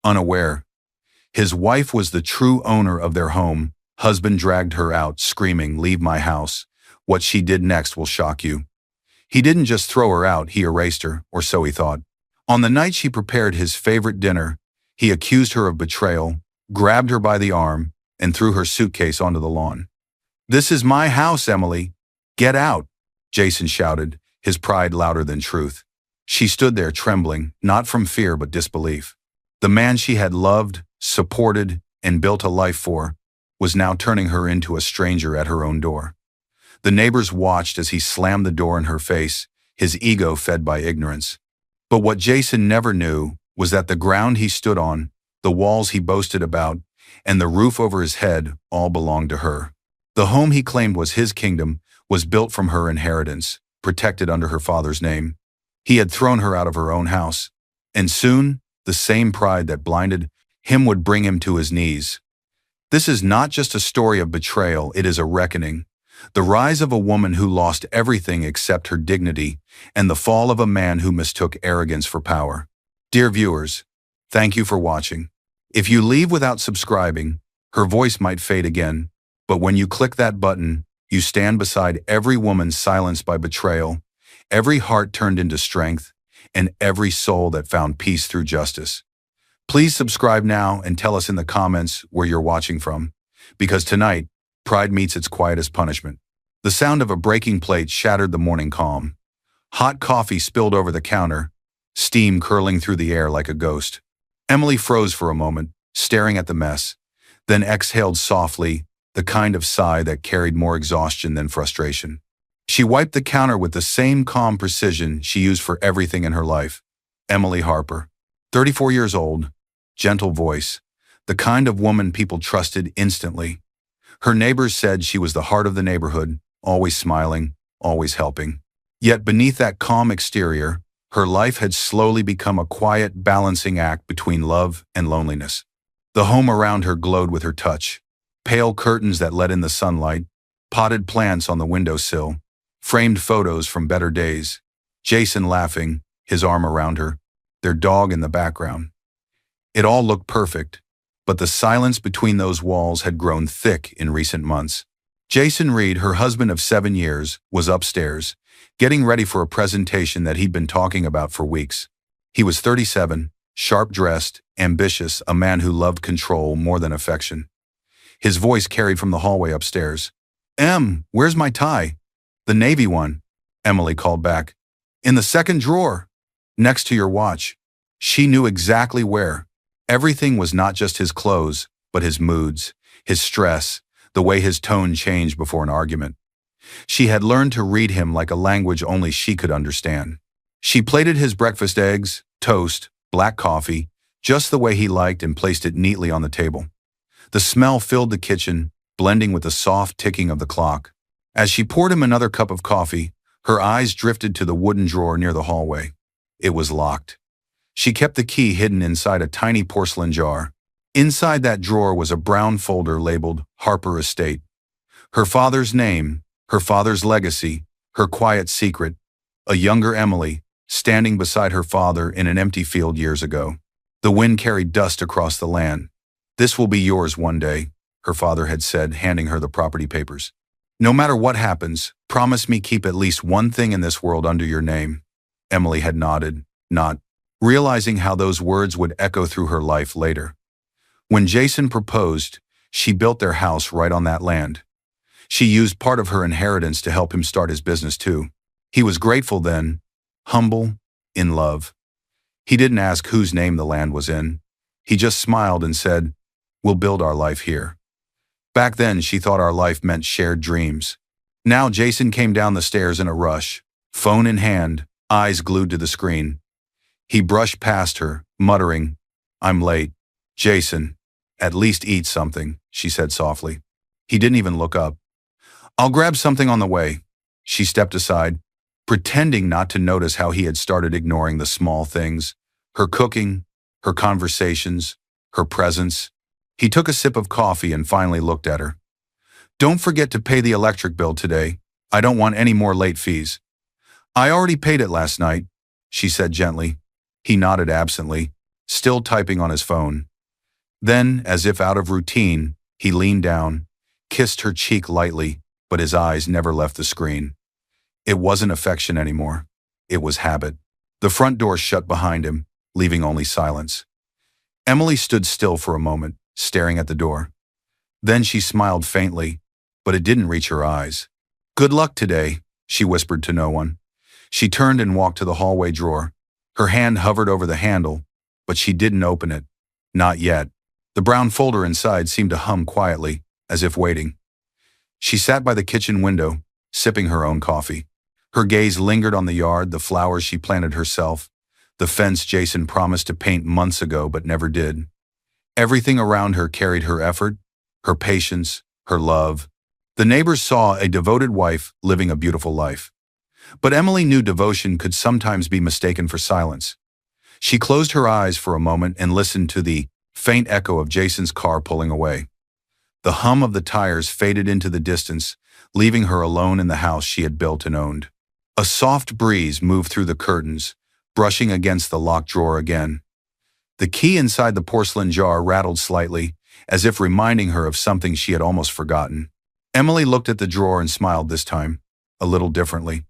unaware. His wife was the true owner of their home. Husband dragged her out, screaming, "Leave my house. What she did next will shock you." He didn't just throw her out, he erased her, or so he thought. On the night she prepared his favorite dinner, he accused her of betrayal, grabbed her by the arm, and threw her suitcase onto the lawn. "This is my house, Emily. Get out," Jason shouted, his pride louder than truth. She stood there trembling, not from fear but disbelief. The man she had loved, supported, and built a life for was now turning her into a stranger at her own door. The neighbors watched as he slammed the door in her face, his ego fed by ignorance. But what Jason never knew was that the ground he stood on, the walls he boasted about, and the roof over his head all belonged to her. The home he claimed was his kingdom was built from her inheritance, protected under her father's name. He had thrown her out of her own house, and soon the same pride that blinded him would bring him to his knees. This is not just a story of betrayal, it is a reckoning. The rise of a woman who lost everything except her dignity, and the fall of a man who mistook arrogance for power. Dear viewers, thank you for watching. If you leave without subscribing, her voice might fade again, but when you click that button, you stand beside every woman silenced by betrayal, every heart turned into strength, and every soul that found peace through justice. Please subscribe now and tell us in the comments where you're watching from, because tonight, pride meets its quietest punishment. The sound of a breaking plate shattered the morning calm. Hot coffee spilled over the counter, steam curling through the air like a ghost. Emily froze for a moment, staring at the mess, then exhaled softly, the kind of sigh that carried more exhaustion than frustration. She wiped the counter with the same calm precision she used for everything in her life. Emily Harper, 34 years old, gentle voice, the kind of woman people trusted instantly. Her neighbors said she was the heart of the neighborhood, always smiling, always helping. Yet beneath that calm exterior, her life had slowly become a quiet balancing act between love and loneliness. The home around her glowed with her touch. Pale curtains that let in the sunlight, potted plants on the windowsill, framed photos from better days, Jason laughing, his arm around her, their dog in the background. It all looked perfect, but the silence between those walls had grown thick in recent months. Jason Reed, her husband of 7 years, was upstairs, getting ready for a presentation that he'd been talking about for weeks. He was 37, sharp-dressed, ambitious, a man who loved control more than affection. His voice carried from the hallway upstairs. Where's my tie?" "The navy one," Emily called back. "In the second drawer, next to your watch." She knew exactly where. Everything was not just his clothes, but his moods, his stress, the way his tone changed before an argument. She had learned to read him like a language only she could understand. She plated his breakfast eggs, toast, black coffee, just the way he liked and placed it neatly on the table. The smell filled the kitchen, blending with the soft ticking of the clock. As she poured him another cup of coffee, her eyes drifted to the wooden drawer near the hallway. It was locked. She kept the key hidden inside a tiny porcelain jar. Inside that drawer was a brown folder labeled Harper Estate. Her father's name, her father's legacy, her quiet secret, a younger Emily, standing beside her father in an empty field years ago. The wind carried dust across the land. "This will be yours one day," her father had said, handing her the property papers. "No matter what happens, promise me keep at least one thing in this world under your name." Emily had nodded, not realizing how those words would echo through her life later. When Jason proposed, she built their house right on that land. She used part of her inheritance to help him start his business too. He was grateful then, humble, in love. He didn't ask whose name the land was in. He just smiled and said, "We'll build our life here." Back then, she thought our life meant shared dreams. Now Jason came down the stairs in a rush, phone in hand, eyes glued to the screen. He brushed past her, muttering, "I'm late." "Jason, at least eat something," she said softly. He didn't even look up. "I'll grab something on the way." She stepped aside, pretending not to notice how he had started ignoring the small things, her cooking, her conversations, her presence. He took a sip of coffee and finally looked at her. "Don't forget to pay the electric bill today. I don't want any more late fees." "I already paid it last night," she said gently. He nodded absently, still typing on his phone. Then, as if out of routine, he leaned down, kissed her cheek lightly, but his eyes never left the screen. It wasn't affection anymore. It was habit. The front door shut behind him, leaving only silence. Emily stood still for a moment, staring at the door. Then she smiled faintly, but it didn't reach her eyes. "Good luck today," she whispered to no one. She turned and walked to the hallway drawer. Her hand hovered over the handle, but she didn't open it. Not yet. The brown folder inside seemed to hum quietly, as if waiting. She sat by the kitchen window, sipping her own coffee. Her gaze lingered on the yard, the flowers she planted herself, the fence Jason promised to paint months ago but never did. Everything around her carried her effort, her patience, her love. The neighbors saw a devoted wife living a beautiful life. But Emily knew devotion could sometimes be mistaken for silence. She closed her eyes for a moment and listened to the faint echo of Jason's car pulling away. The hum of the tires faded into the distance, leaving her alone in the house she had built and owned. A soft breeze moved through the curtains, brushing against the locked drawer again. The key inside the porcelain jar rattled slightly, as if reminding her of something she had almost forgotten. Emily looked at the drawer and smiled this time, a little differently.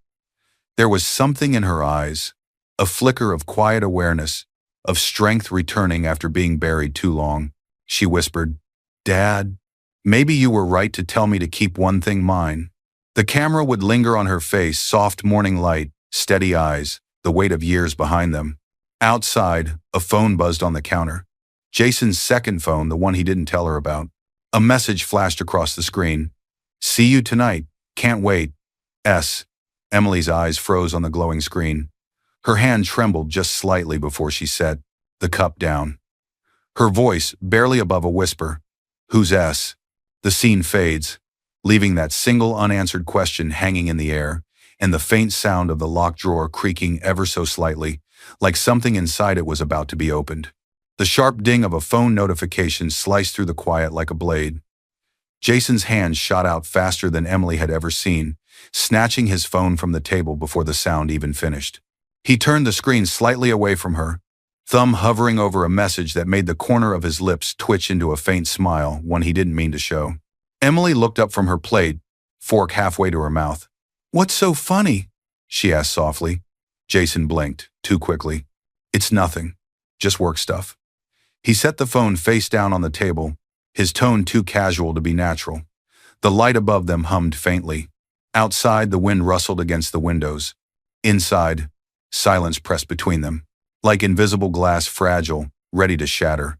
There was something in her eyes, a flicker of quiet awareness, of strength returning after being buried too long. She whispered, "Dad, maybe you were right to tell me to keep one thing mine." The camera would linger on her face, soft morning light, steady eyes, the weight of years behind them. Outside, a phone buzzed on the counter. Jason's second phone, the one he didn't tell her about. A message flashed across the screen. "See you tonight. Can't wait. S." Emily's eyes froze on the glowing screen. Her hand trembled just slightly before she set the cup down. Her voice barely above a whisper. "Who's S?" The scene fades, leaving that single unanswered question hanging in the air, and the faint sound of the locked drawer creaking ever so slightly, like something inside it was about to be opened. The sharp ding of a phone notification sliced through the quiet like a blade. Jason's hand shot out faster than Emily had ever seen, snatching his phone from the table before the sound even finished. He turned the screen slightly away from her, thumb hovering over a message that made the corner of his lips twitch into a faint smile, one he didn't mean to show. Emily looked up from her plate, fork halfway to her mouth. "What's so funny?" she asked softly. Jason blinked, too quickly. "It's nothing. Just work stuff." He set the phone face down on the table, his tone too casual to be natural. The light above them hummed faintly. Outside, the wind rustled against the windows. Inside, silence pressed between them, like invisible glass, fragile, ready to shatter.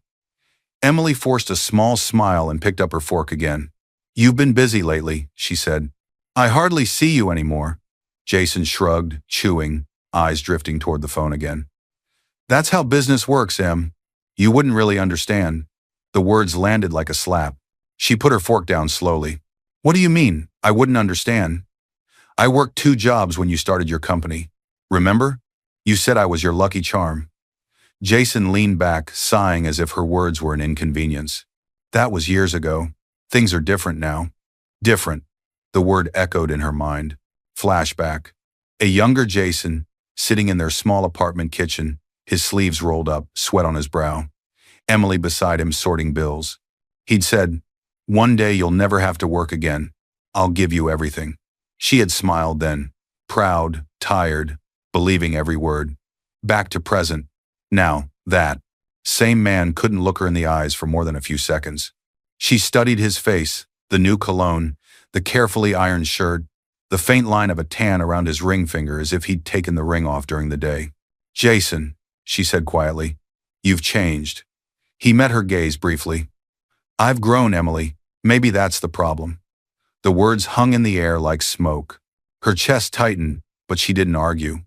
Emily forced a small smile and picked up her fork again. "You've been busy lately," she said. "I hardly see you anymore." Jason shrugged, chewing, eyes drifting toward the phone again. "That's how business works, Em. You wouldn't really understand." The words landed like a slap. She put her fork down slowly. "What do you mean, I wouldn't understand?" "I worked 2 jobs when you started your company. Remember? You said I was your lucky charm." Jason leaned back, sighing as if her words were an inconvenience. "That was years ago. Things are different now." Different. The word echoed in her mind. Flashback. A younger Jason, sitting in their small apartment kitchen, his sleeves rolled up, sweat on his brow. Emily beside him sorting bills. He'd said, "One day you'll never have to work again. I'll give you everything." She had smiled then, proud, tired, believing every word. Back to present. Now, that same man couldn't look her in the eyes for more than a few seconds. She studied his face, the new cologne, the carefully ironed shirt, the faint line of a tan around his ring finger as if he'd taken the ring off during the day. "Jason," she said quietly, "you've changed." He met her gaze briefly. "I've grown, Emily. Maybe that's the problem." The words hung in the air like smoke. Her chest tightened, but she didn't argue.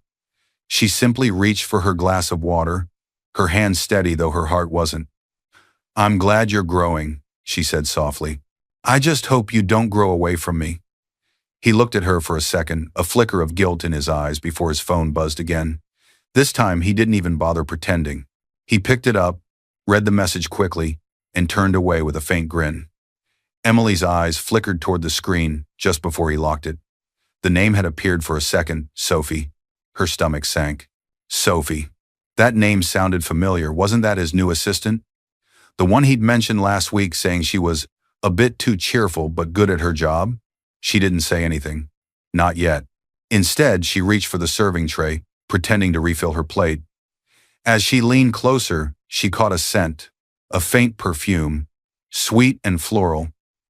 She simply reached for her glass of water, her hand steady though her heart wasn't. "I'm glad you're growing," she said softly. "I just hope you don't grow away from me." He looked at her for a second, a flicker of guilt in his eyes before his phone buzzed again. This time he didn't even bother pretending. He picked it up, read the message quickly, and turned away with a faint grin. Emily's eyes flickered toward the screen just before he locked it. The name had appeared for a second, Sophie. Her stomach sank. Sophie. That name sounded familiar. Wasn't that his new assistant? The one he'd mentioned last week, saying she was a bit too cheerful but good at her job? She didn't say anything. Not yet. Instead, she reached for the serving tray, pretending to refill her plate. As she leaned closer, she caught a scent, a faint perfume, sweet and floral,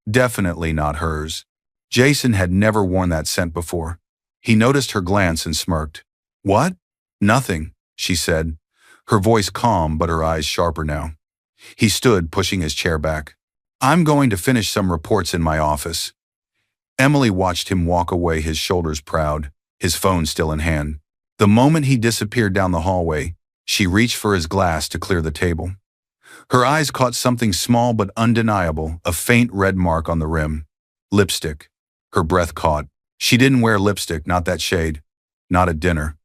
definitely not hers. Jason had never worn that scent before. He noticed her glance and smirked. "What?" "Nothing," she said, her voice calm but her eyes sharper now. He stood, pushing his chair back. "I'm going to finish some reports in my office." Emily watched him walk away, his shoulders proud, his phone still in hand. The moment he disappeared down the hallway, she reached for his glass to clear the table. Her eyes caught something small but undeniable, a faint red mark on the rim. Lipstick. Her breath caught. She didn't wear lipstick, not that shade. Not at dinner.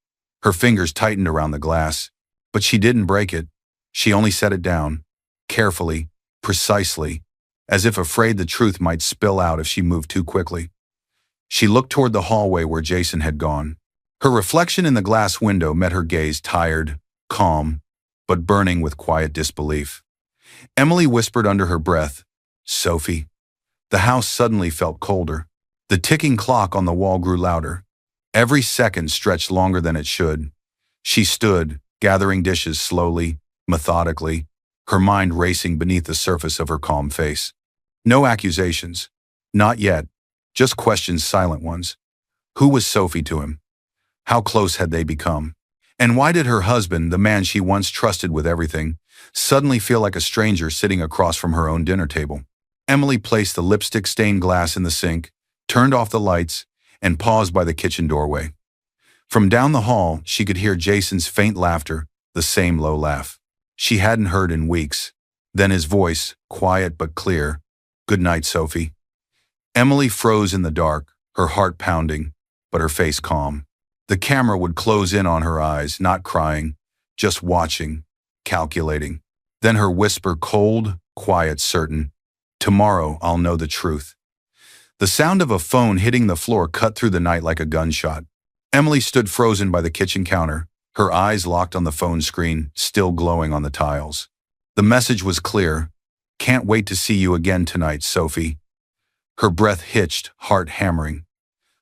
Her fingers tightened around the glass. But she didn't break it. She only set it down. Carefully, precisely, as if afraid the truth might spill out if she moved too quickly. She looked toward the hallway where Jason had gone. Her reflection in the glass window met her gaze, tired, calm, but burning with quiet disbelief. Emily whispered under her breath, "Sophie." The house suddenly felt colder. The ticking clock on the wall grew louder. Every second stretched longer than it should. She stood, gathering dishes slowly, methodically, her mind racing beneath the surface of her calm face. No accusations. Not yet. Just questions, silent ones. Who was Sophie to him? How close had they become? And why did her husband, the man she once trusted with everything, suddenly feel like a stranger sitting across from her own dinner table? Emily placed the lipstick-stained glass in the sink, turned off the lights, and paused by the kitchen doorway. From down the hall, she could hear Jason's faint laughter, the same low laugh she hadn't heard in weeks. Then his voice, quiet but clear, "Good night, Sophie." Emily froze in the dark, her heart pounding, but her face calm. The camera would close in on her eyes, not crying, just watching, calculating. Then her whisper, cold, quiet, certain, "Tomorrow I'll know the truth." The sound of a phone hitting the floor cut through the night like a gunshot. Emily stood frozen by the kitchen counter, her eyes locked on the phone screen, still glowing on the tiles. The message was clear. "Can't wait to see you again tonight, Sophie." Her breath hitched, heart hammering.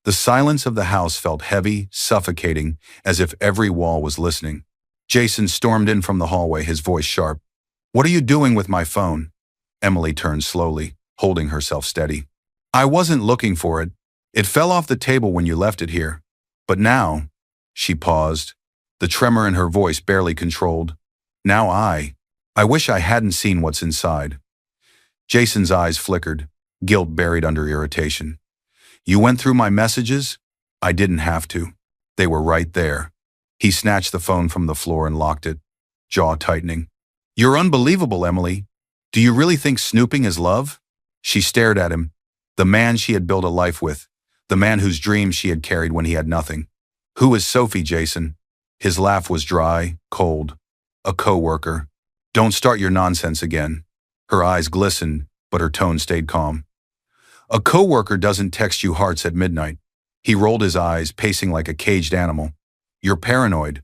The silence of the house felt heavy, suffocating, as if every wall was listening. Jason stormed in from the hallway, his voice sharp. "What are you doing with my phone?" Emily turned slowly, holding herself steady. "I wasn't looking for it. It fell off the table when you left it here. But now," she paused, the tremor in her voice barely controlled. "Now I wish I hadn't seen what's inside." Jason's eyes flickered, guilt buried under irritation. "You went through my messages? I didn't have to. They were right there." He snatched the phone from the floor and locked it, jaw tightening. "You're unbelievable, Emily. Do you really think snooping is love?" She stared at him, the man she had built a life with, the man whose dreams she had carried when he had nothing. "Who is Sophie, Jason?" His laugh was dry, cold. "A co-worker. Don't start your nonsense again." Her eyes glistened, but her tone stayed calm. "A co-worker doesn't text you hearts at midnight." He rolled his eyes, pacing like a caged animal. "You're paranoid.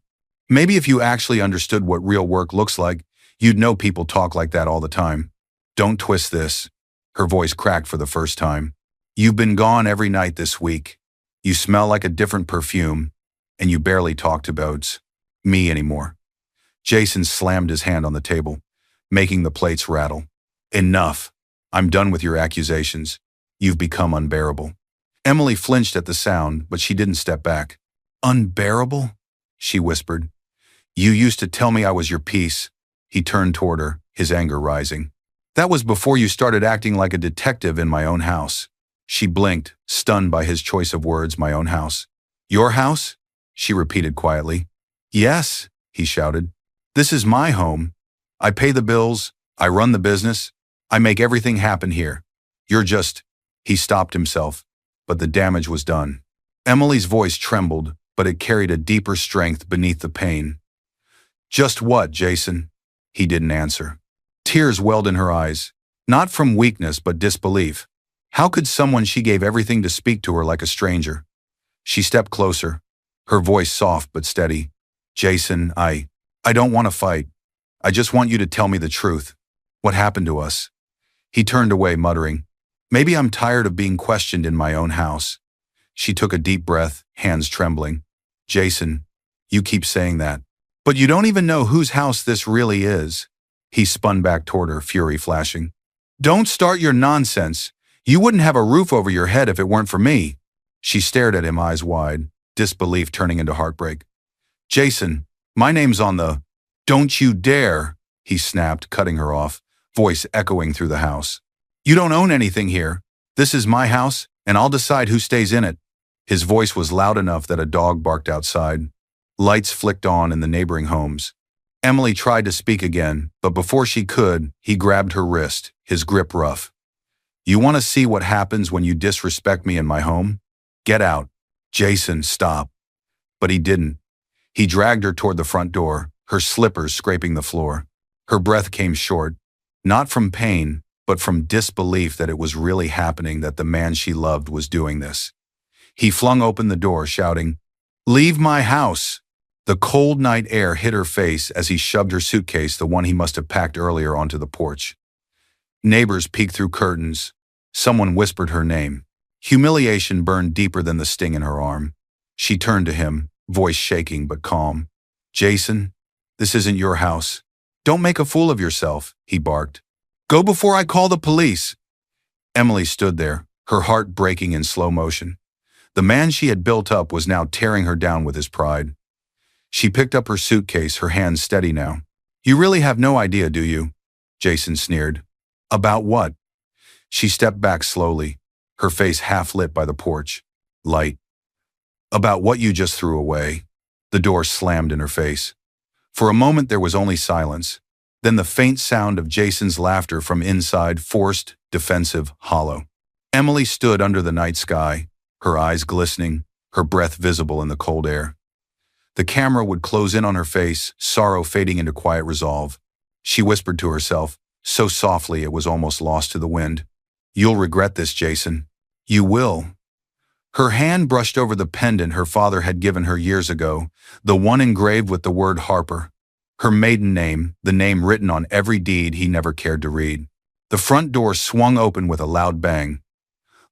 Maybe if you actually understood what real work looks like, you'd know people talk like that all the time." "Don't twist this." Her voice cracked for the first time. "You've been gone every night this week. You smell like a different perfume, and you barely talked about me anymore." Jason slammed his hand on the table, making the plates rattle. "Enough. I'm done with your accusations. You've become unbearable." Emily flinched at the sound, but she didn't step back. "Unbearable?" she whispered. "You used to tell me I was your piece." He turned toward her, his anger rising. "That was before you started acting like a detective in my own house." She blinked, stunned by his choice of words, "My own house." "Your house?" she repeated quietly. "Yes," he shouted. "This is my home. I pay the bills, I run the business, I make everything happen here. You're just—" He stopped himself, but the damage was done. Emily's voice trembled, but it carried a deeper strength beneath the pain. "Just what, Jason?" He didn't answer. Tears welled in her eyes, not from weakness but disbelief. How could someone she gave everything to speak to her like a stranger? She stepped closer, her voice soft but steady. "Jason, I I don't want to fight. I just want you to tell me the truth. What happened to us? He turned away, muttering, maybe I'm tired of being questioned in my own house. She took a deep breath, hands trembling. Jason, you keep saying that. But you don't even know whose house this really is. He spun back toward her, fury flashing. Don't start your nonsense. You wouldn't have a roof over your head if it weren't for me. She stared at him, eyes wide, disbelief turning into heartbreak. Jason, my name's on the… Don't you dare, he snapped, cutting her off, voice echoing through the house. You don't own anything here. This is my house, and I'll decide who stays in it. His voice was loud enough that a dog barked outside. Lights flicked on in the neighboring homes. Emily tried to speak again, but before she could, he grabbed her wrist, his grip rough. You want to see what happens when you disrespect me in my home? Get out. Jason, stop. But he didn't. He dragged her toward the front door, her slippers scraping the floor. Her breath came short, not from pain, but from disbelief that it was really happening, that the man she loved was doing this. He flung open the door, shouting, Leave my house! The cold night air hit her face as he shoved her suitcase, the one he must have packed earlier, onto the porch. Neighbors peeked through curtains. Someone whispered her name. Humiliation burned deeper than the sting in her arm. She turned to him, voice shaking but calm. Jason, this isn't your house. Don't make a fool of yourself, he barked. Go before I call the police. Emily stood there, her heart breaking in slow motion. The man she had built up was now tearing her down with his pride. She picked up her suitcase, her hands steady now. You really have no idea, do you? Jason sneered. About what? She stepped back slowly, her face half lit by the porch. Light. About what you just threw away. The door slammed in her face. For a moment there was only silence, then the faint sound of Jason's laughter from inside, forced, defensive, hollow. Emily stood under the night sky, her eyes glistening, her breath visible in the cold air. The camera would close in on her face, sorrow fading into quiet resolve. She whispered to herself, so softly it was almost lost to the wind. You'll regret this, Jason. You will. Her hand brushed over the pendant her father had given her years ago, the one engraved with the word Harper. Her maiden name, the name written on every deed he never cared to read. The front door swung open with a loud bang.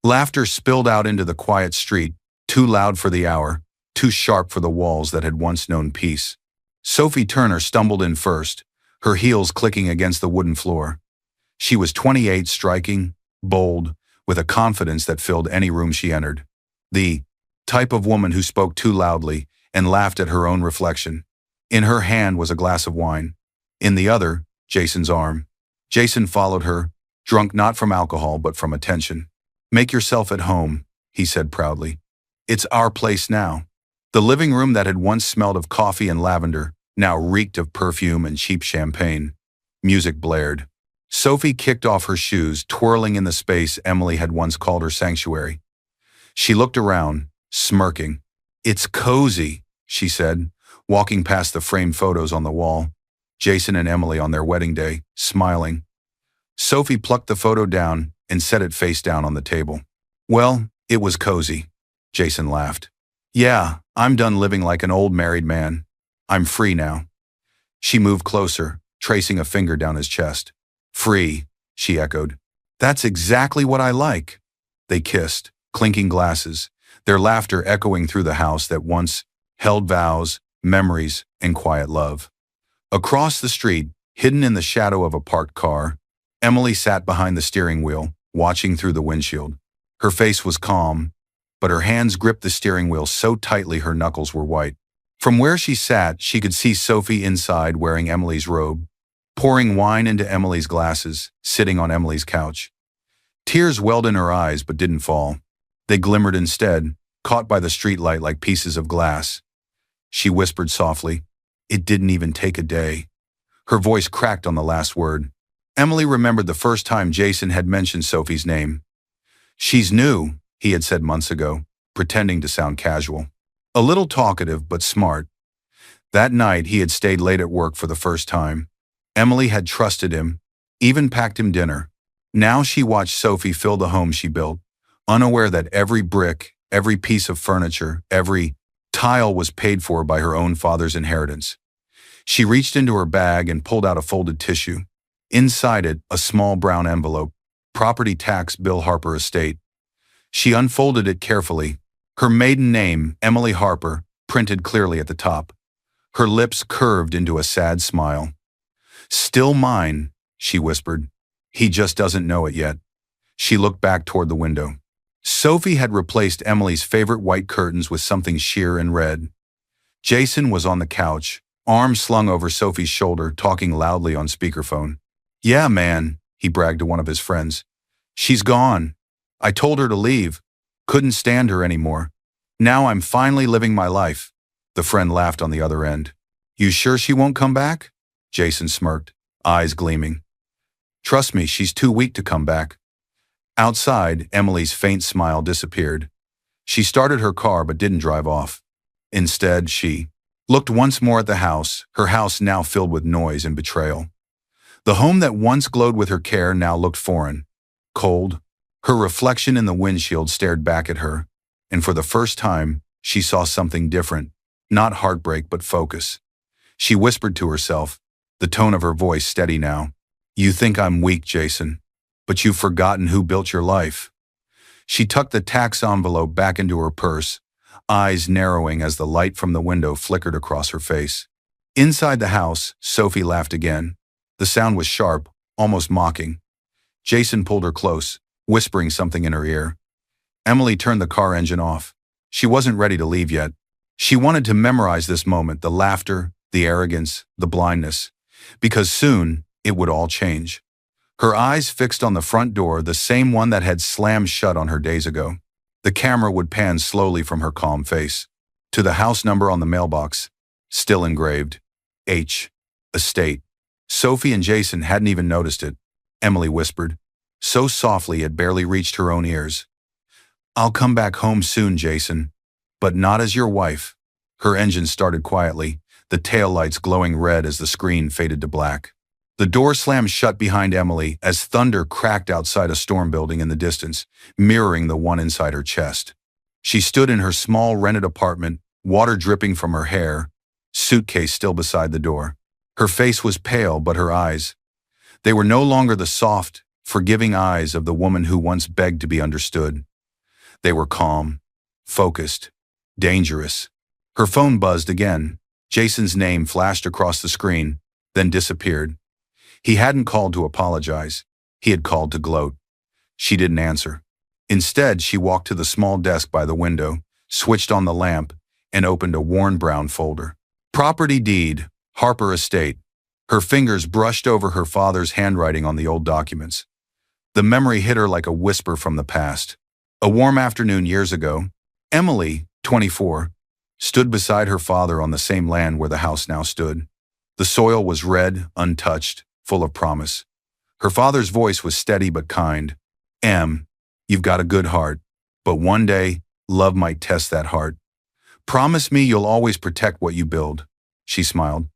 Laughter spilled out into the quiet street, too loud for the hour, too sharp for the walls that had once known peace. Sophie Turner stumbled in first, her heels clicking against the wooden floor. She was 28, striking, bold, with a confidence that filled any room she entered. The type of woman who spoke too loudly and laughed at her own reflection. In her hand was a glass of wine. In the other, Jason's arm. Jason followed her, drunk not from alcohol but from attention. Make yourself at home, he said proudly. It's our place now. The living room that had once smelled of coffee and lavender now reeked of perfume and cheap champagne. Music blared. Sophie kicked off her shoes, twirling in the space Emily had once called her sanctuary. She looked around, smirking. It's cozy, she said, walking past the framed photos on the wall. Jason and Emily on their wedding day, smiling. Sophie plucked the photo down and set it face down on the table. Well, it was cozy. Jason laughed. Yeah, I'm done living like an old married man. I'm free now. She moved closer, tracing a finger down his chest. Free, she echoed. That's exactly what I like. They kissed, clinking glasses, their laughter echoing through the house that once held vows, memories, and quiet love. Across the street, hidden in the shadow of a parked car, Emily sat behind the steering wheel, watching through the windshield. Her face was calm, but her hands gripped the steering wheel so tightly her knuckles were white. From where she sat, she could see Sophie inside wearing Emily's robe, pouring wine into Emily's glasses, sitting on Emily's couch. Tears welled in her eyes but didn't fall. They glimmered instead, caught by the streetlight like pieces of glass. She whispered softly, "It didn't even take a day." Her voice cracked on the last word. Emily remembered the first time Jason had mentioned Sophie's name. "She's new," he had said months ago, pretending to sound casual. A little talkative but smart. That night he had stayed late at work for the first time. Emily had trusted him, even packed him dinner. Now she watched Sophie fill the home she built, unaware that every brick, every piece of furniture, every tile was paid for by her own father's inheritance. She reached into her bag and pulled out a folded tissue. Inside it, a small brown envelope. Property tax bill, Harper Estate. She unfolded it carefully. Her maiden name, Emily Harper, printed clearly at the top. Her lips curved into a sad smile. "Still mine," she whispered. "He just doesn't know it yet." She looked back toward the window. Sophie had replaced Emily's favorite white curtains with something sheer and red. Jason was on the couch, arms slung over Sophie's shoulder, talking loudly on speakerphone. "Yeah, man," he bragged to one of his friends. "She's gone. I told her to leave. Couldn't stand her anymore. Now I'm finally living my life." The friend laughed on the other end. "You sure she won't come back?" Jason smirked, eyes gleaming. "Trust me, she's too weak to come back." Outside, Emily's faint smile disappeared. She started her car but didn't drive off. Instead, she looked once more at the house, her house now filled with noise and betrayal. The home that once glowed with her care now looked foreign, cold. Her reflection in the windshield stared back at her, and for the first time, she saw something different, not heartbreak but focus. She whispered to herself, the tone of her voice steady now. "You think I'm weak, Jason, but you've forgotten who built your life." She tucked the tax envelope back into her purse, eyes narrowing as the light from the window flickered across her face. Inside the house, Sophie laughed again. The sound was sharp, almost mocking. Jason pulled her close, whispering something in her ear. Emily turned the car engine off. She wasn't ready to leave yet. She wanted to memorize this moment, the laughter, the arrogance, the blindness, because soon it would all change. Her eyes fixed on the front door, the same one that had slammed shut on her days ago. The camera would pan slowly from her calm face to the house number on the mailbox, still engraved, H. Estate. Sophie and Jason hadn't even noticed it. Emily whispered, so softly it barely reached her own ears. "I'll come back home soon, Jason, but not as your wife." Her engine started quietly, the taillights glowing red as the screen faded to black. The door slammed shut behind Emily as thunder cracked outside a storm building in the distance, mirroring the one inside her chest. She stood in her small rented apartment, water dripping from her hair, suitcase still beside the door. Her face was pale, but her eyes, they were no longer the soft, forgiving eyes of the woman who once begged to be understood. They were calm, focused, dangerous. Her phone buzzed again. Jason's name flashed across the screen, then disappeared. He hadn't called to apologize. He had called to gloat. She didn't answer. Instead, she walked to the small desk by the window, switched on the lamp, and opened a worn brown folder. Property deed, Harper Estate. Her fingers brushed over her father's handwriting on the old documents. The memory hit her like a whisper from the past. A warm afternoon years ago, Emily, 24, stood beside her father on the same land where the house now stood. The soil was red, untouched, full of promise. Her father's voice was steady but kind. "Em, you've got a good heart, but one day, love might test that heart. Promise me you'll always protect what you build." She smiled.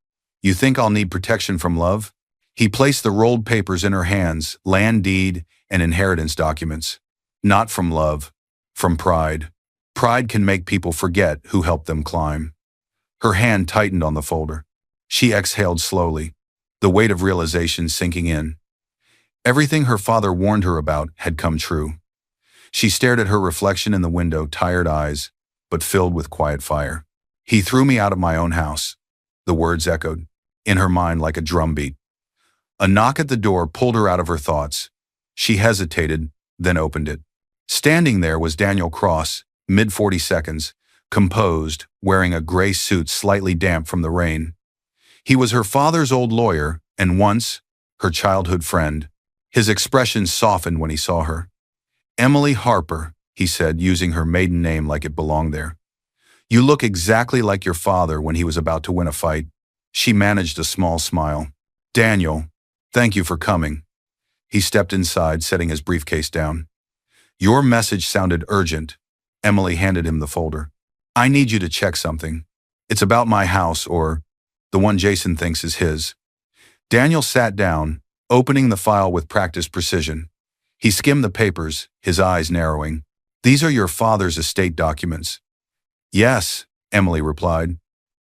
"You think I'll need protection from love?" He placed the rolled papers in her hands, land deed and inheritance documents. "Not from love, from pride. Pride can make people forget who helped them climb." Her hand tightened on the folder. She exhaled slowly, the weight of realization sinking in. Everything her father warned her about had come true. She stared at her reflection in the window, tired eyes, but filled with quiet fire. "He threw me out of my own house." The words echoed in her mind like a drumbeat. A knock at the door pulled her out of her thoughts. She hesitated, then opened it. Standing there was Daniel Cross, mid-40s, composed, wearing a gray suit slightly damp from the rain. He was her father's old lawyer, and once, her childhood friend. His expression softened when he saw her. "Emily Harper," he said, using her maiden name like it belonged there. "You look exactly like your father when he was about to win a fight." She managed a small smile. "Daniel, thank you for coming." He stepped inside, setting his briefcase down. "Your message sounded urgent." Emily handed him the folder. "I need you to check something. It's about my house, or the one Jason thinks is his." Daniel sat down, opening the file with practiced precision. He skimmed the papers, his eyes narrowing. "These are your father's estate documents." "Yes," Emily replied.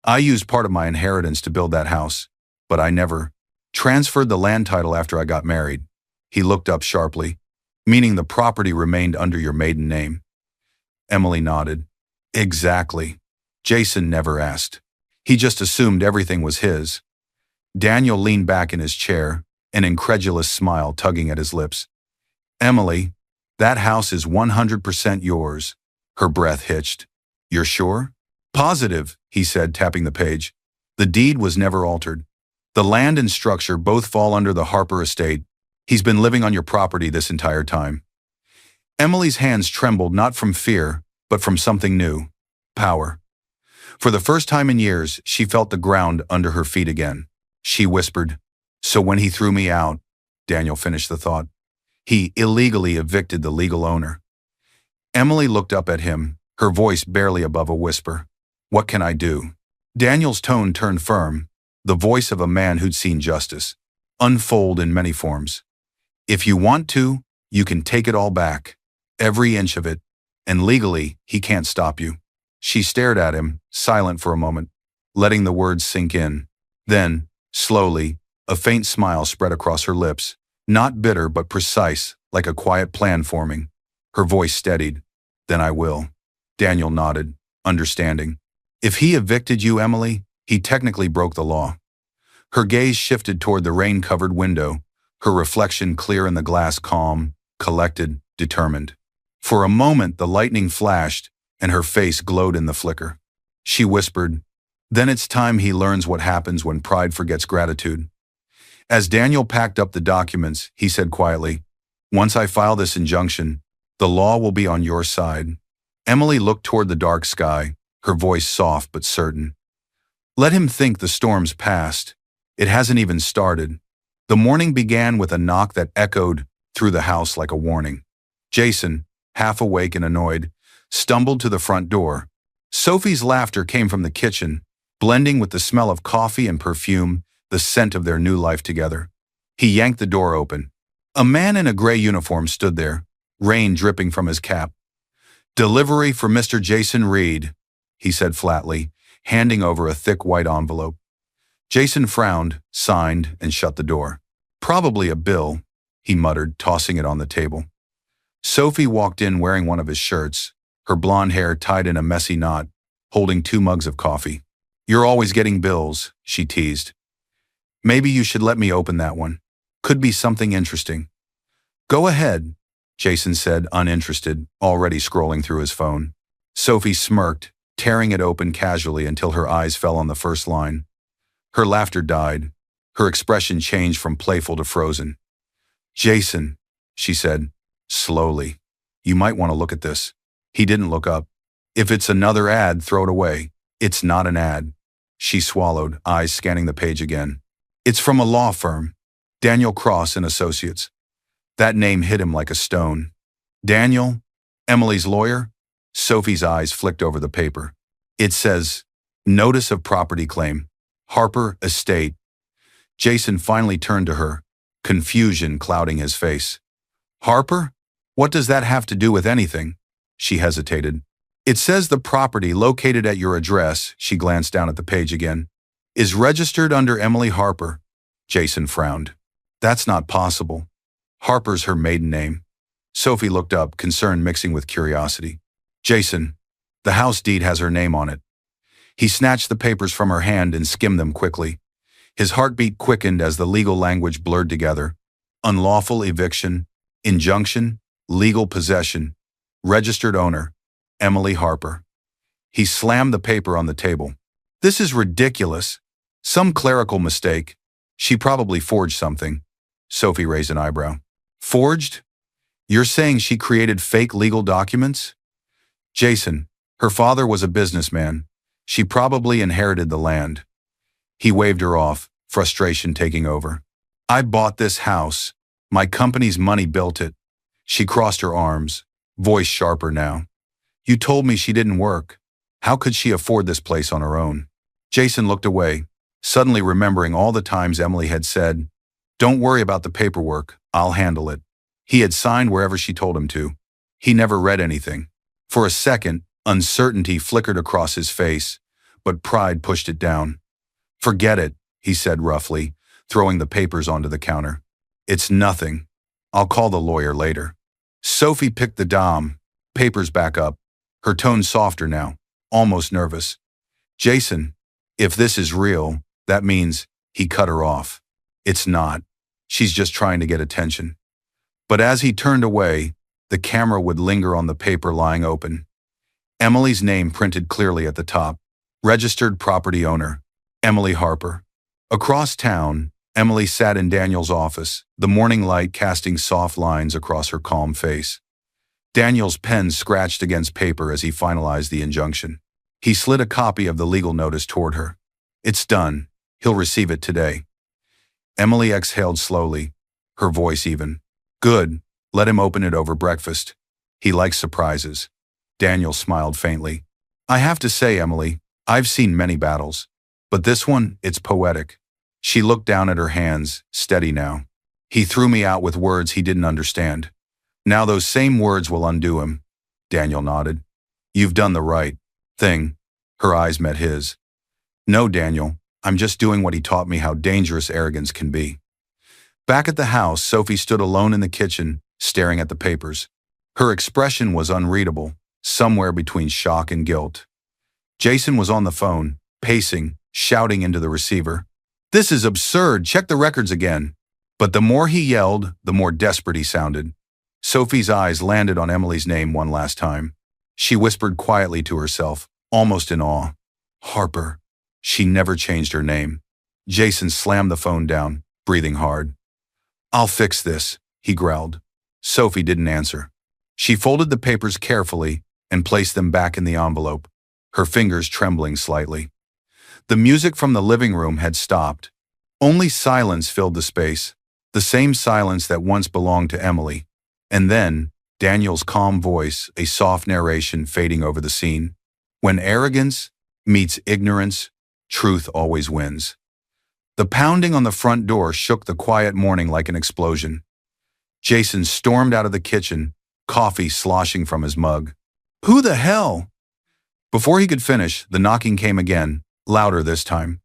I used part of my inheritance to build that house, but I never transferred the land title after I got married. He looked up sharply. Meaning the property remained under your maiden name? Emily nodded. Exactly. Jason never asked. He just assumed everything was his. Daniel leaned back in his chair, an incredulous smile tugging at his lips. Emily, that house is 100% yours. Her breath hitched. You're sure? Positive, he said, tapping the page. The deed was never altered. The land and structure both fall under the Harper estate. He's been living on your property this entire time. Emily's hands trembled not from fear, but from something new. Power. For the first time in years, she felt the ground under her feet again. She whispered, "So when he threw me out," Daniel finished the thought, "he illegally evicted the legal owner." Emily looked up at him, her voice barely above a whisper. "What can I do?" Daniel's tone turned firm, the voice of a man who'd seen justice unfold in many forms. "If you want to, you can take it all back. Every inch of it. And legally, he can't stop you." She stared at him, silent for a moment, letting the words sink in. Then, slowly, a faint smile spread across her lips, not bitter but precise, like a quiet plan forming. Her voice steadied. "Then I will." Daniel nodded, understanding. "If he evicted you, Emily, he technically broke the law." Her gaze shifted toward the rain-covered window, her reflection clear in the glass, calm, collected, determined. For a moment the lightning flashed, and her face glowed in the flicker. She whispered, "Then it's time he learns what happens when pride forgets gratitude." As Daniel packed up the documents, he said quietly, "Once I file this injunction, the law will be on your side." Emily looked toward the dark sky, her voice soft but certain. "Let him think the storm's past. It hasn't even started." The morning began with a knock that echoed through the house like a warning. Jason, half awake and annoyed, stumbled to the front door. Sophie's laughter came from the kitchen, blending with the smell of coffee and perfume, the scent of their new life together. He yanked the door open. A man in a gray uniform stood there, rain dripping from his cap. "Delivery for Mr. Jason Reed," he said flatly, handing over a thick white envelope. Jason frowned, signed, and shut the door. "Probably a bill," he muttered, tossing it on the table. Sophie walked in wearing one of his shirts, her blonde hair tied in a messy knot, holding 2 mugs of coffee. "You're always getting bills," she teased. "Maybe you should let me open that one. Could be something interesting." "Go ahead," Jason said, uninterested, already scrolling through his phone. Sophie smirked, tearing it open casually until her eyes fell on the first line. Her laughter died. Her expression changed from playful to frozen. "Jason," she said, slowly, "you might want to look at this." He didn't look up. "If it's another ad, throw it away. It's not an ad." She swallowed, eyes scanning the page again. "It's from a law firm. Daniel Cross and Associates." That name hit him like a stone. "Daniel? Emily's lawyer?" Sophie's eyes flicked over the paper. "It says, Notice of Property Claim. Harper Estate." Jason finally turned to her, confusion clouding his face. "Harper? What does that have to do with anything?" She hesitated. "It says the property located at your address," she glanced down at the page again, "is registered under Emily Harper." Jason frowned. "That's not possible. Harper's her maiden name." Sophie looked up, concern mixing with curiosity. "Jason, the house deed has her name on it." He snatched the papers from her hand and skimmed them quickly. His heartbeat quickened as the legal language blurred together. Unlawful eviction, injunction, legal possession, registered owner, Emily Harper. He slammed the paper on the table. "This is ridiculous. Some clerical mistake. She probably forged something." Sophie raised an eyebrow. "Forged? You're saying she created fake legal documents?" "Jason, her father was a businessman. She probably inherited the land." He waved her off, frustration taking over. "I bought this house. My company's money built it." She crossed her arms, voice sharper now. "You told me she didn't work. How could she afford this place on her own?" Jason looked away, suddenly remembering all the times Emily had said, "Don't worry about the paperwork, I'll handle it." He had signed wherever she told him to. He never read anything. For a second, uncertainty flickered across his face, but pride pushed it down. "Forget it," he said roughly, throwing the papers onto the counter. "It's nothing. I'll call the lawyer later." Sophie picked the papers back up, her tone softer now, almost nervous. "Jason, if this is real, that means," he cut her off. "It's not. She's just trying to get attention." But as he turned away, the camera would linger on the paper lying open. Emily's name printed clearly at the top. Registered property owner, Emily Harper. Across town, Emily sat in Daniel's office, the morning light casting soft lines across her calm face. Daniel's pen scratched against paper as he finalized the injunction. He slid a copy of the legal notice toward her. "It's done. He'll receive it today." Emily exhaled slowly, her voice even. "Good. Let him open it over breakfast. He likes surprises." Daniel smiled faintly. "I have to say, Emily, I've seen many battles. But this one, it's poetic." She looked down at her hands, steady now. "He threw me out with words he didn't understand. Now those same words will undo him." Daniel nodded. "You've done the right thing." Her eyes met his. "No, Daniel, I'm just doing what he taught me how dangerous arrogance can be." Back at the house, Sophie stood alone in the kitchen, staring at the papers. Her expression was unreadable, somewhere between shock and guilt. Jason was on the phone, pacing, shouting into the receiver. "This is absurd. Check the records again." But the more he yelled, the more desperate he sounded. Sophie's eyes landed on Emily's name one last time. She whispered quietly to herself, almost in awe. "Harper." She never changed her name. Jason slammed the phone down, breathing hard. "I'll fix this," he growled. Sophie didn't answer. She folded the papers carefully and placed them back in the envelope, her fingers trembling slightly. The music from the living room had stopped. Only silence filled the space, the same silence that once belonged to Emily. And then, Daniel's calm voice, a soft narration fading over the scene. "When arrogance meets ignorance, truth always wins." The pounding on the front door shook the quiet morning like an explosion. Jason stormed out of the kitchen, coffee sloshing from his mug. "Who the hell?" Before he could finish, the knocking came again, louder this time.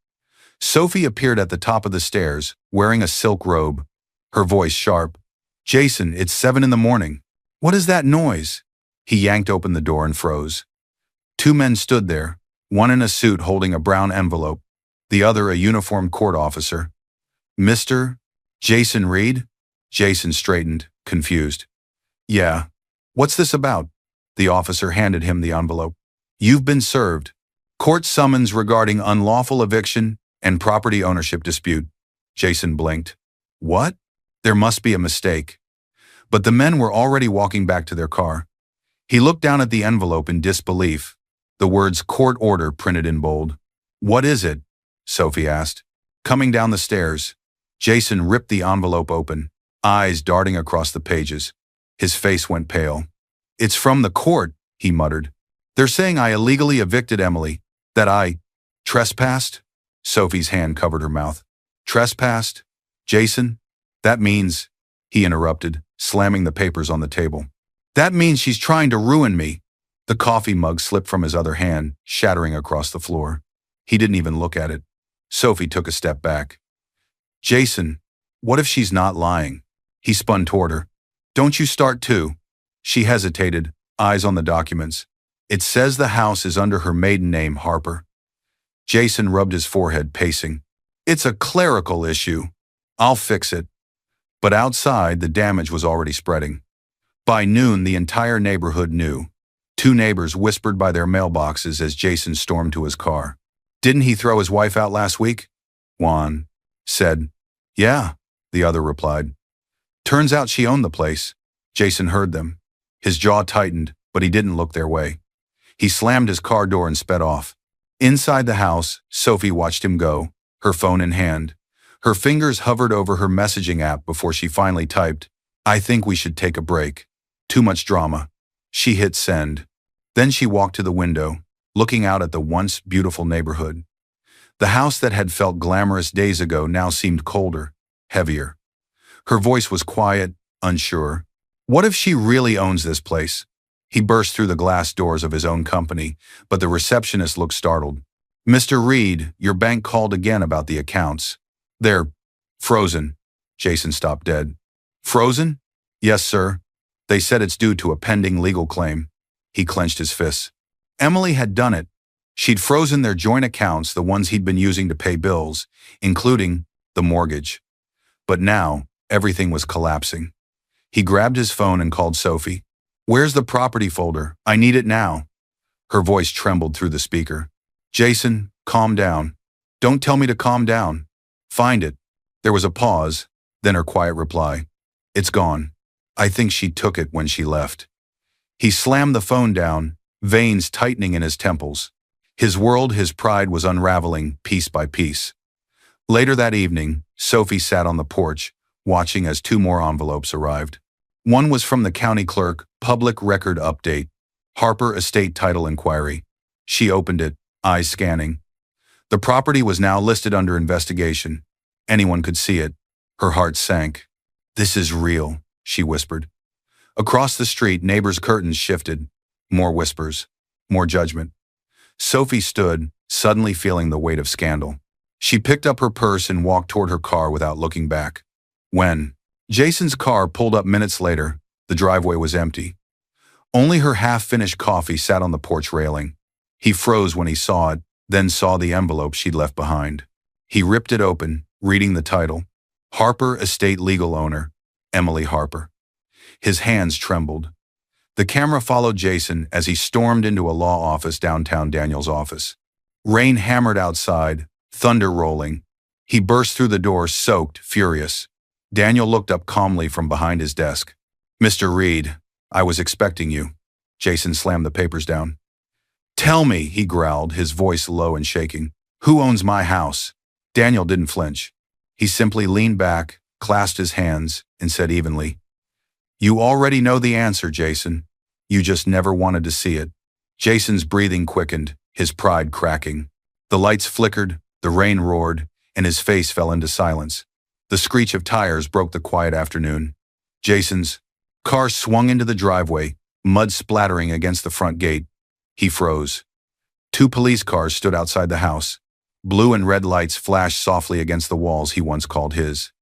Sophie appeared at the top of the stairs, wearing a silk robe, her voice sharp. "Jason, it's 7 in the morning. What is that noise?" He yanked open the door and froze. Two men stood there, one in a suit holding a brown envelope, the other a uniformed court officer. "Mr. Jason Reed?" Jason straightened, confused. "Yeah. What's this about?" The officer handed him the envelope. "You've been served. Court summons regarding unlawful eviction and property ownership dispute." Jason blinked. "What?" There must be a mistake. But the men were already walking back to their car. He looked down at the envelope in disbelief, the words "court order" printed in bold. "What is it?" Sophie asked. Coming down the stairs, Jason ripped the envelope open, eyes darting across the pages. His face went pale. "It's from the court," he muttered. "They're saying I illegally evicted Emily, that I trespassed." Sophie's hand covered her mouth. "Trespassed? Jason? That means," he interrupted, slamming the papers on the table. "That means she's trying to ruin me." The coffee mug slipped from his other hand, shattering across the floor. He didn't even look at it. Sophie took a step back. "Jason, what if she's not lying?" He spun toward her. "Don't you start too." She hesitated, eyes on the documents. "It says the house is under her maiden name, Harper." Jason rubbed his forehead, pacing. "It's a clerical issue. I'll fix it." But outside, the damage was already spreading. By noon, the entire neighborhood knew. Two neighbors whispered by their mailboxes as Jason stormed to his car. "Didn't he throw his wife out last week?" Juan said. "Yeah," the other replied. "Turns out she owned the place." Jason heard them. His jaw tightened, but he didn't look their way. He slammed his car door and sped off. Inside the house, Sophie watched him go, her phone in hand. Her fingers hovered over her messaging app before she finally typed, "I think we should take a break. Too much drama." She hit send. Then she walked to the window, looking out at the once beautiful neighborhood. The house that had felt glamorous days ago now seemed colder, heavier. Her voice was quiet, unsure. What if she really owns this place? He burst through the glass doors of his own company, but the receptionist looked startled. Mr. Reed, your bank called again about the accounts. They're frozen. Jason stopped dead. Frozen? Yes, sir. They said it's due to a pending legal claim. He clenched his fists. Emily had done it. She'd frozen their joint accounts, the ones he'd been using to pay bills, including the mortgage. But now, everything was collapsing. He grabbed his phone and called Sophie. Where's the property folder? I need it now. Her voice trembled through the speaker. Jason, calm down. Don't tell me to calm down. Find it. There was a pause, then her quiet reply. It's gone. I think she took it when she left. He slammed the phone down, veins tightening in his temples. His world, his pride was unraveling piece by piece. Later that evening, Sophie sat on the porch, watching as 2 more envelopes arrived. One was from the county clerk, public record update, Harper Estate Title Inquiry. She opened it, eyes scanning. The property was now listed under investigation. Anyone could see it. Her heart sank. This is real, she whispered. Across the street, neighbors' curtains shifted. More whispers. More judgment. Sophie stood, suddenly feeling the weight of scandal. She picked up her purse and walked toward her car without looking back. When Jason's car pulled up minutes later, the driveway was empty. Only her half-finished coffee sat on the porch railing. He froze when he saw it, then saw the envelope she'd left behind. He ripped it open, reading the title. Harper Estate Legal Owner, Emily Harper. His hands trembled. The camera followed Jason as he stormed into a law office downtown Daniel's office. Rain hammered outside, thunder rolling. He burst through the door, soaked, furious. Daniel looked up calmly from behind his desk. Mr. Reed, I was expecting you. Jason slammed the papers down. Tell me, he growled, his voice low and shaking. Who owns my house? Daniel didn't flinch. He simply leaned back, clasped his hands, and said evenly, You already know the answer, Jason. You just never wanted to see it. Jason's breathing quickened, his pride cracking. The lights flickered, the rain roared, and his face fell into silence. The screech of tires broke the quiet afternoon. Jason's car swung into the driveway, mud splattering against the front gate. He froze. 2 police cars stood outside the house. Blue and red lights flashed softly against the walls he once called his.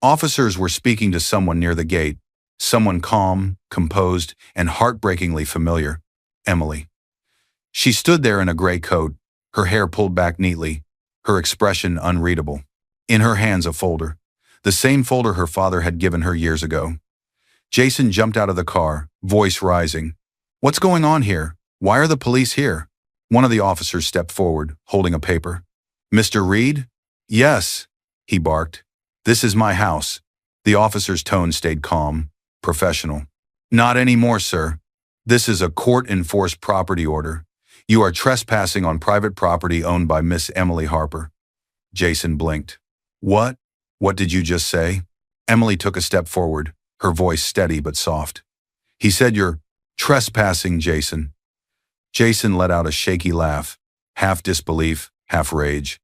Officers were speaking to someone near the gate, someone calm, composed, and heartbreakingly familiar. Emily. She stood there in a gray coat, her hair pulled back neatly, her expression unreadable. In her hands a folder, the same folder her father had given her years ago. Jason jumped out of the car, voice rising. What's going on here? Why are the police here? One of the officers stepped forward, holding a paper. Mr. Reed? Yes, he barked. This is my house. The officer's tone stayed calm, professional. Not anymore, sir. This is a court-enforced property order. You are trespassing on private property owned by Miss Emily Harper. Jason blinked. What? What did you just say? Emily took a step forward, her voice steady but soft. He said you're trespassing, Jason. Jason let out a shaky laugh, half disbelief, half rage.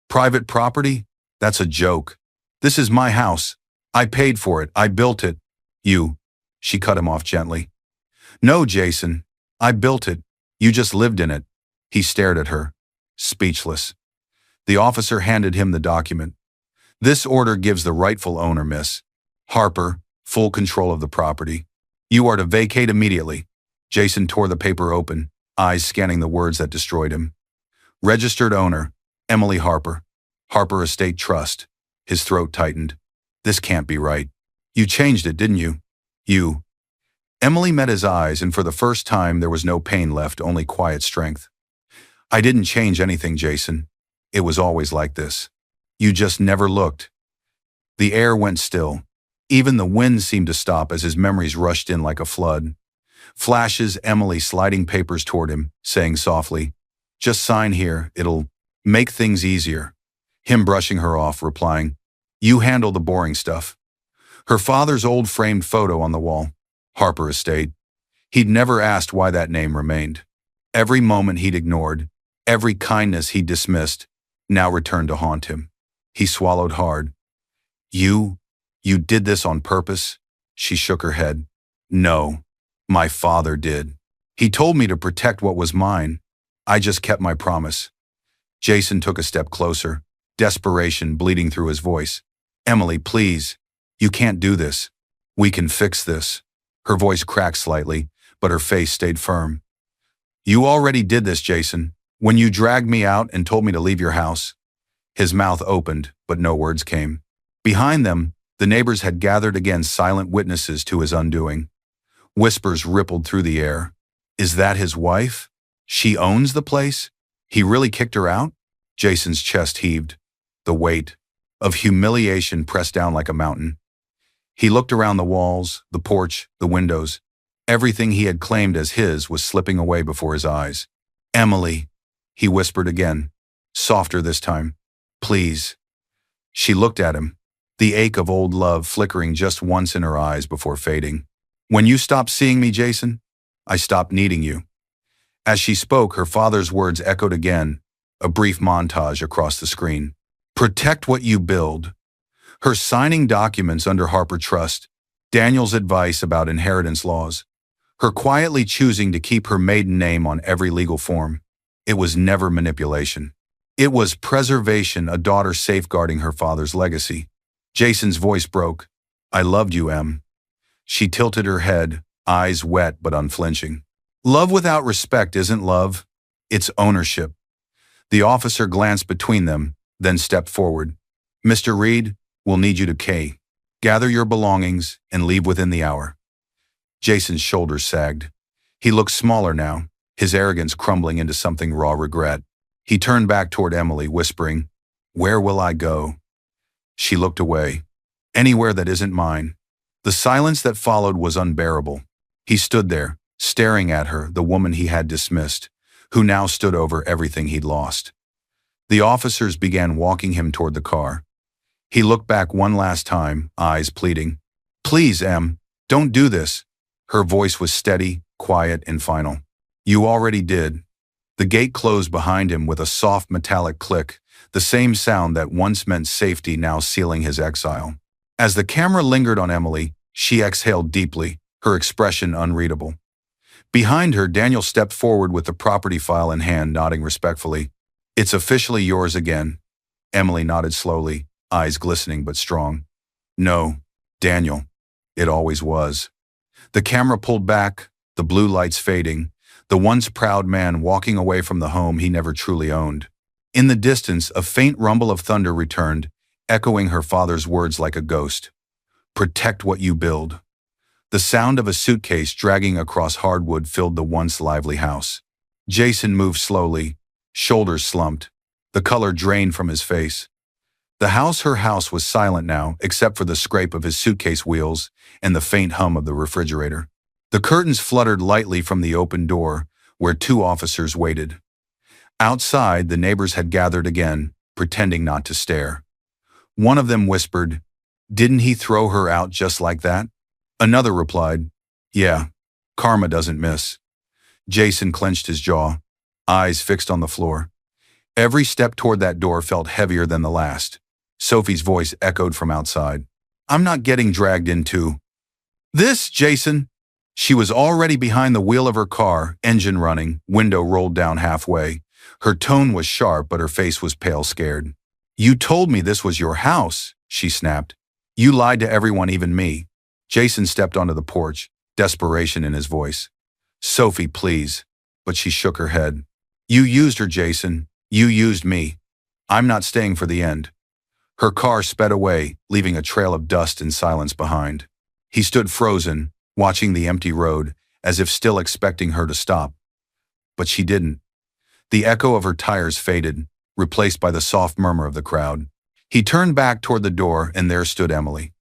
Private property? That's a joke. This is my house. I paid for it. I built it. You. She cut him off gently. No, Jason. I built it. You just lived in it. He stared at her, speechless. The officer handed him the document. This order gives the rightful owner, Miss Harper, full control of the property. You are to vacate immediately. Jason tore the paper open, eyes scanning the words that destroyed him. Registered owner, Emily Harper. Harper Estate Trust. His throat tightened. This can't be right. You changed it, didn't you? You. Emily met his eyes, and for the first time there was no pain left, only quiet strength. I didn't change anything, Jason. It was always like this. You just never looked. The air went still. Even the wind seemed to stop as his memories rushed in like a flood. Flashes, Emily sliding papers toward him, saying softly, Just sign here, it'll make things easier. Him brushing her off, replying, You handle the boring stuff. Her father's old framed photo on the wall. Harper Estate. He'd never asked why that name remained. Every moment he'd ignored, every kindness he'd dismissed, now returned to haunt him. He swallowed hard. You did this on purpose? She shook her head. No, my father did. He told me to protect what was mine. I just kept my promise. Jason took a step closer, desperation bleeding through his voice. Emily, please. You can't do this. We can fix this. Her voice cracked slightly, but her face stayed firm. You already did this, Jason, when you dragged me out and told me to leave your house. His mouth opened, but no words came. Behind them, the neighbors had gathered again, silent witnesses to his undoing. Whispers rippled through the air. Is that his wife? She owns the place? He really kicked her out? Jason's chest heaved. The weight of humiliation pressed down like a mountain. He looked around the walls, the porch, the windows. Everything he had claimed as his was slipping away before his eyes. Emily, he whispered again, softer this time. Please. She looked at him, the ache of old love flickering just once in her eyes before fading. When you stopped seeing me, Jason, I stopped needing you. As she spoke, her father's words echoed again, a brief montage across the screen. Protect what you build. Her signing documents under Harper Trust, Daniel's advice about inheritance laws, her quietly choosing to keep her maiden name on every legal form. It was never manipulation. It was preservation, a daughter safeguarding her father's legacy. Jason's voice broke. I loved you, Em. She tilted her head, eyes wet but unflinching. Love without respect isn't love. It's ownership. The officer glanced between them, then stepped forward. Mr. Reed, we'll need you to gather your belongings and leave within the hour. Jason's shoulders sagged. He looked smaller now, his arrogance crumbling into something raw regret. He turned back toward Emily, whispering, Where will I go? She looked away. Anywhere that isn't mine. The silence that followed was unbearable. He stood there, staring at her, the woman he had dismissed, who now stood over everything he'd lost. The officers began walking him toward the car. He looked back one last time, eyes pleading. Please, Em, don't do this. Her voice was steady, quiet, and final. You already did. The gate closed behind him with a soft metallic click, the same sound that once meant safety now sealing his exile. As the camera lingered on Emily, she exhaled deeply, her expression unreadable. Behind her, Daniel stepped forward with the property file in hand, nodding respectfully. It's officially yours again. Emily nodded slowly, eyes glistening but strong. No, Daniel, it always was. The camera pulled back, the blue lights fading, the once proud man walking away from the home he never truly owned. In the distance, a faint rumble of thunder returned, echoing her father's words like a ghost. Protect what you build. The sound of a suitcase dragging across hardwood filled the once lively house. Jason moved slowly, shoulders slumped, the color drained from his face. Her house was silent now, except for the scrape of his suitcase wheels and the faint hum of the refrigerator. The curtains fluttered lightly from the open door, where two officers waited. Outside, the neighbors had gathered again, pretending not to stare. One of them whispered, Didn't he throw her out just like that? Another replied, Yeah, karma doesn't miss. Jason clenched his jaw, eyes fixed on the floor. Every step toward that door felt heavier than the last. Sophie's voice echoed from outside. I'm not getting dragged into this, Jason. She was already behind the wheel of her car, engine running, window rolled down halfway. Her tone was sharp, but her face was pale, scared. You told me this was your house, she snapped. You lied to everyone, even me. Jason stepped onto the porch, desperation in his voice. Sophie, please. But she shook her head. You used her, Jason. You used me. I'm not staying for the end. Her car sped away, leaving a trail of dust and silence behind. He stood frozen, watching the empty road, as if still expecting her to stop. But she didn't. The echo of her tires faded, replaced by the soft murmur of the crowd. He turned back toward the door, and there stood Emily.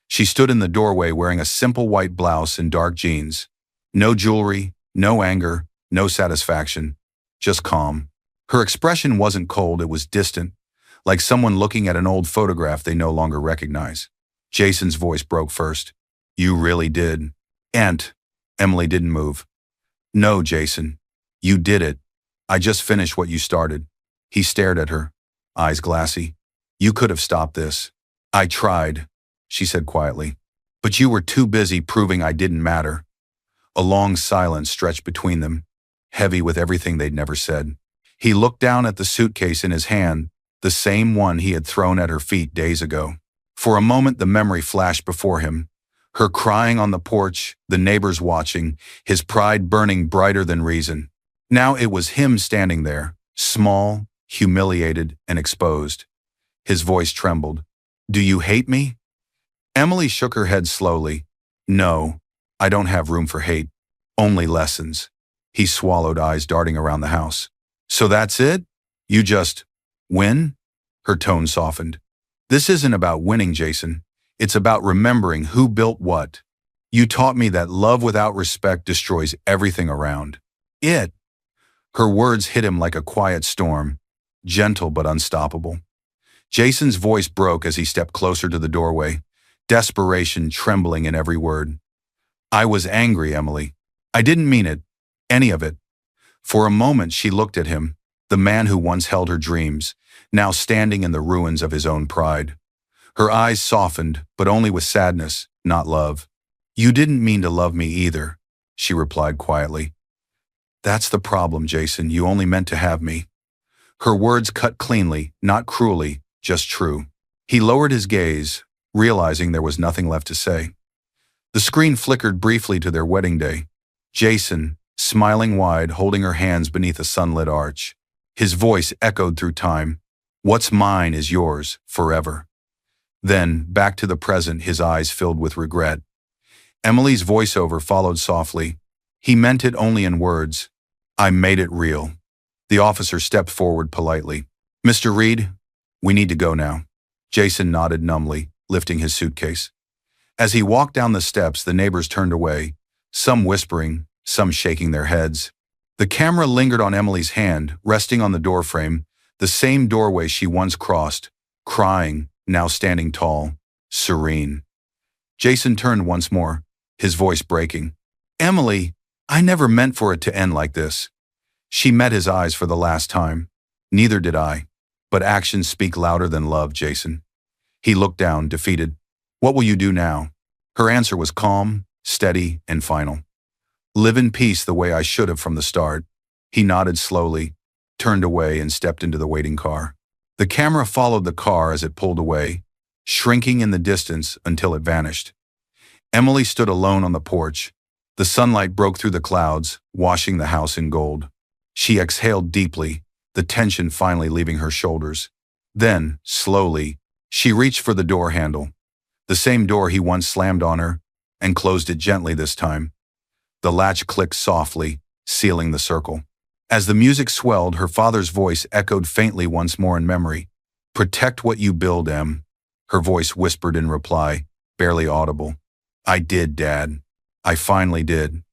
She stood in the doorway wearing a simple white blouse and dark jeans. No jewelry, no anger, no satisfaction, just calm. Her expression wasn't cold, it was distant, like someone looking at an old photograph they no longer recognize. Jason's voice broke first. You really did. Aunt. Emily didn't move. No, Jason. You did it. I just finished what you started. He stared at her, eyes glassy. You could have stopped this. I tried, she said quietly. But you were too busy proving I didn't matter. A long silence stretched between them, heavy with everything they'd never said. He looked down at the suitcase in his hand, the same one he had thrown at her feet days ago. For a moment the memory flashed before him. Her crying on the porch, the neighbors watching, his pride burning brighter than reason. Now it was him standing there, small, humiliated, and exposed. His voice trembled. "Do you hate me?" Emily shook her head slowly. "No, I don't have room for hate. Only lessons." He swallowed, eyes darting around the house. "So that's it? You just win?" Her tone softened. "This isn't about winning, Jason. It's about remembering who built what. You taught me that love without respect destroys everything around it." Her words hit him like a quiet storm, gentle but unstoppable. Jason's voice broke as he stepped closer to the doorway, desperation trembling in every word. "I was angry, Emily. I didn't mean it, any of it." For a moment she looked at him, the man who once held her dreams, now standing in the ruins of his own pride. Her eyes softened, but only with sadness, not love. "You didn't mean to love me either," she replied quietly. "That's the problem, Jason. You only meant to have me." Her words cut cleanly, not cruelly, just true. He lowered his gaze, realizing there was nothing left to say. The screen flickered briefly to their wedding day. Jason, smiling wide, holding her hands beneath a sunlit arch. His voice echoed through time. "What's mine is yours, forever." Then, back to the present, his eyes filled with regret. Emily's voiceover followed softly. "He meant it only in words. I made it real." The officer stepped forward politely. "Mr. Reed, we need to go now." Jason nodded numbly, lifting his suitcase. As he walked down the steps, the neighbors turned away, some whispering, some shaking their heads. The camera lingered on Emily's hand, resting on the doorframe, the same doorway she once crossed, crying, now standing tall, serene. Jason turned once more, his voice breaking. "Emily, I never meant for it to end like this." She met his eyes for the last time. "Neither did I. But actions speak louder than love, Jason." He looked down, defeated. "What will you do now?" Her answer was calm, steady, and final. "Live in peace the way I should have from the start." He nodded slowly, turned away, and stepped into the waiting car. The camera followed the car as it pulled away, shrinking in the distance until it vanished. Emily stood alone on the porch. The sunlight broke through the clouds, washing the house in gold. She exhaled deeply, the tension finally leaving her shoulders. Then, slowly, she reached for the door handle, the same door he once slammed on her, and closed it gently this time. The latch clicked softly, sealing the circle. As the music swelled, her father's voice echoed faintly once more in memory. "Protect what you build, Em." Her voice whispered in reply, barely audible. "I did, Dad. I finally did."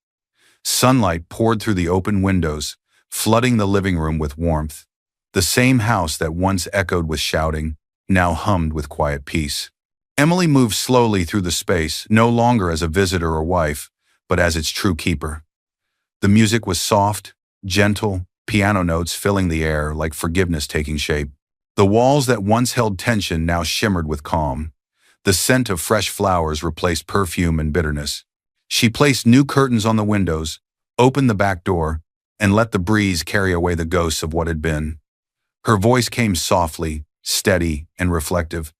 Sunlight poured through the open windows, flooding the living room with warmth. The same house that once echoed with shouting, now hummed with quiet peace. Emily moved slowly through the space, no longer as a visitor or wife, but as its true keeper. The music was soft, gentle, piano notes filling the air like forgiveness taking shape. The walls that once held tension now shimmered with calm. The scent of fresh flowers replaced perfume and bitterness. She placed new curtains on the windows, opened the back door, and let the breeze carry away the ghosts of what had been. Her voice came softly, steady, and reflective.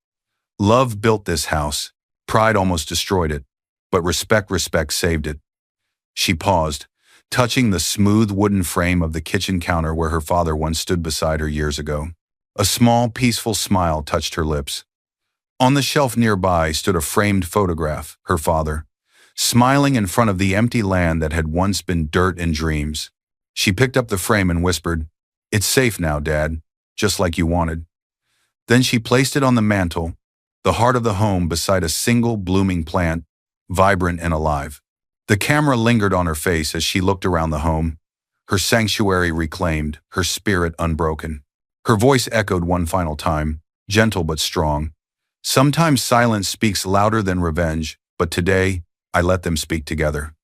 "Love built this house. Pride almost destroyed it, but respect saved it." She paused, touching the smooth wooden frame of the kitchen counter where her father once stood beside her years ago. A small, peaceful smile touched her lips. On the shelf nearby stood a framed photograph, her father, smiling in front of the empty land that had once been dirt and dreams. She picked up the frame and whispered, "It's safe now, Dad, just like you wanted." Then she placed it on the mantel, the heart of the home beside a single blooming plant, vibrant and alive. The camera lingered on her face as she looked around the home, her sanctuary reclaimed, her spirit unbroken. Her voice echoed one final time, gentle but strong. "Sometimes silence speaks louder than revenge, but today I let them speak together."